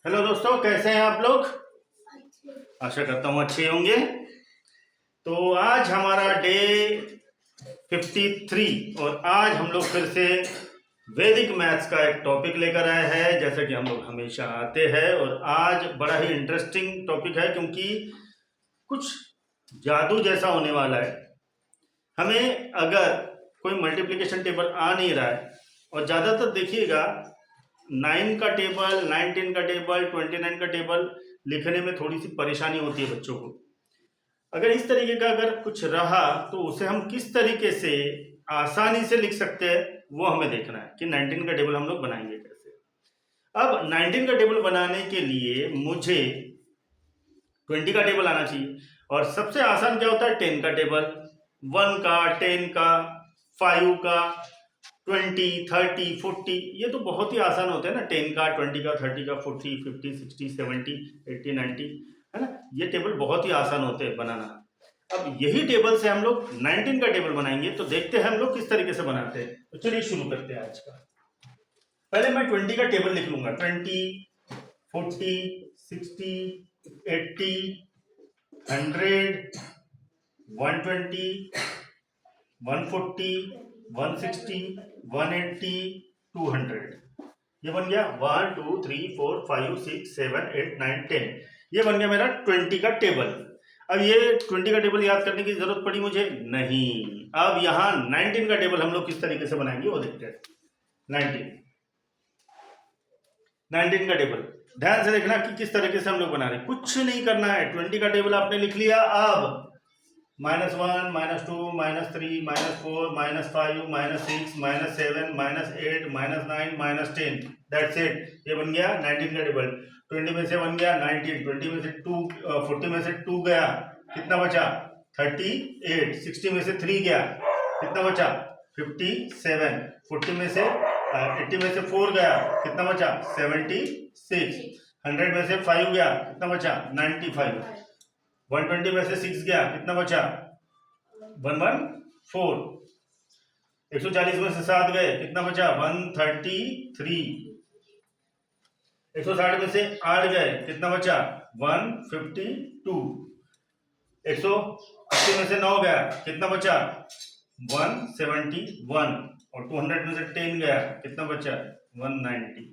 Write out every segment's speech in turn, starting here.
Hello दोस्तों, कैसे हैं आप लोग। आशा करता हूँ अच्छे होंगे। तो आज हमारा डे 53 और आज हम लोग फिर से वैदिक मैथ्स का एक टॉपिक लेकर आए हैं, जैसा कि हम लोग हमेशा आते हैं। और आज बड़ा ही इंटरेस्टिंग टॉपिक है क्योंकि कुछ जादू जैसा होने वाला है। हमें अगर कोई मल्टीप्लिकेशन टेबल आ नहीं रहा है, और ज़्यादातर देखिएगा 9 का टेबल, 19 का टेबल, 29 का टेबल लिखने में थोड़ी सी परेशानी होती है बच्चों को। अगर इस तरीके का अगर कुछ रहा तो उसे हम किस तरीके से आसानी से लिख सकते हैं वो हमें देखना है कि 19 का टेबल हम लोग बनाएंगे कैसे। अब 19 का टेबल बनाने के लिए मुझे 20 का टेबल आना चाहिए। और सबसे आसान क्या होता है? 10 का टेबल, 1 का, 10 का, 5 का, 20, 30, 40, ये तो बहुत ही आसान होते हैं ना। 10 का, 20 का, 30 का, 40, 50, 60, 70, 80, 90, है ना। ये टेबल बहुत ही आसान होते हैं बनाना। अब यही टेबल से हम लोग 19 का टेबल बनाएंगे, तो देखते हैं हम लोग किस तरीके से बनाते हैं। तो चलिए शुरू करते हैं आज का। पहले मैं 20 का टेबल लिख लूंगा। 20, 40, 60, 80, 100, 120, 140, 160, 180, 200। ये बन गया 1 2 3 4 5 6 7 8 9 10। ये बन गया मेरा 20 का टेबल। अब ये 20 का टेबल याद करने की जरूरत पड़ी मुझे नहीं। अब यहाँ 19 का टेबल हम लोग किस तरीके से बनाएंगे वो देखते हैं। 19 का टेबल ध्यान से देखना कि किस तरीके से हम लोग बना रहे हैं। कुछ नहीं करना है। 20 का टेबल आपने लिख लिया। अब -1, -2, -3, -4, -5, -6, -7, -8, -9, -10। That's it. ये बन गया 19 का टेबल। 20 में से बन गया 19, 20 में से 2, 40 में से 2 गया, कितना बचा? 38। 60 में से 3 गया, कितना बचा? 57। 40 में से 80 में से 4 गया, कितना बचा? 76। 100 में से 5 गया, कितना बचा? 95। 120 में से 6 गया, कितना बचा? 114। 140 में से 7 गए, कितना बचा? 133। 160 में से 8 गए, कितना बचा? 152। 180 में से 9 गया, कितना बचा? 171। और 200 में से 10 गया, कितना बचा? 190।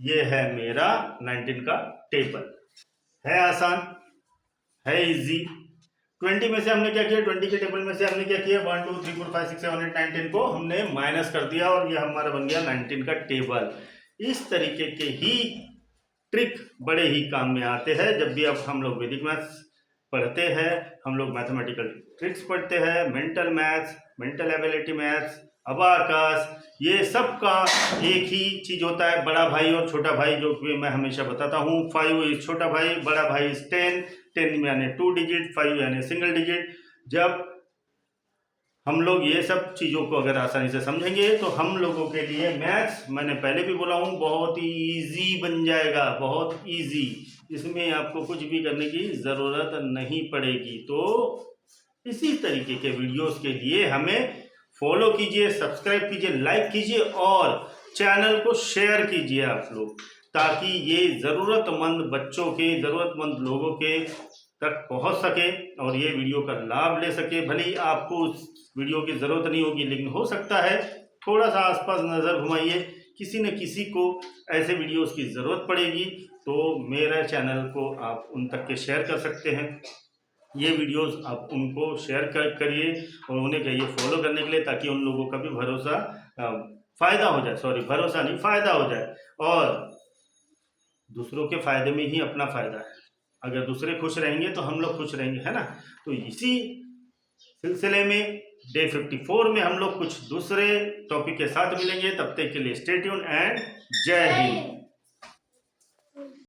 ये है मेरा 19 का टेबल। है आसान, है इजी। 20 में से हमने क्या किया? 20 के टेबल में से हमने क्या किया? 1 2 3 4 5 6 7 8 9 10 को हमने माइनस कर दिया और ये हमारा बन गया 19 का टेबल। इस तरीके के ही ट्रिक बड़े ही काम में आते हैं जब भी अब हम लोग वैदिक मैथ्स पढ़ते हैं। हम लोग मैथमेटिकल ट्रिक्स पढ़ते हैं, mental maths, mental ability maths, abacus, ये सब का एक ही चीज होता है, बड़ा भाई और छोटा भाई, जो कि मैं हमेशा बताता हूँ। 5 इज छोटा भाई, बड़ा भाई इज 10। 10 यानी 2 डिजिट, 5 यानी सिंगल डिजिट। जब हम लोग ये सब चीज़ों को अगर आसानी से समझेंगे तो हम लोगों के लिए मैथ्स, मैंने पहले भी बोला हूँ, बहुत ही ईजी बन जाएगा, बहुत ईजी। इसमें आपको कुछ भी करने की ज़रूरत नहीं पड़ेगी। तो इसी तरीके के वीडियोस के लिए हमें फॉलो कीजिए, सब्सक्राइब कीजिए, लाइक कीजिए और चैनल को शेयर कीजिए आप लोग, ताकि ये ज़रूरतमंद बच्चों के, ज़रूरतमंद लोगों के तक पहुंच सके और ये वीडियो का लाभ ले सके। भले ही आपको उस वीडियो की ज़रूरत नहीं होगी, लेकिन हो सकता है थोड़ा सा आसपास नज़र घुमाइए, किसी न किसी को ऐसे वीडियोस की ज़रूरत पड़ेगी, तो मेरा चैनल को आप उन तक के शेयर कर सकते हैं। ये वीडियोस आप उनको शेयर करिए और उन्हें कहिए फॉलो करने के लिए, ताकि उन लोगों का भी फ़ायदा हो जाए। सॉरी, भरोसा नहीं, फ़ायदा हो जाए। और दूसरों के फ़ायदे में ही अपना फ़ायदा है। अगर दूसरे खुश रहेंगे तो हम लोग खुश रहेंगे, है ना। तो इसी सिलसिले में डे 54 में हम लोग कुछ दूसरे टॉपिक के साथ मिलेंगे। तब तक के लिए स्टे ट्यून एंड जय हिंद।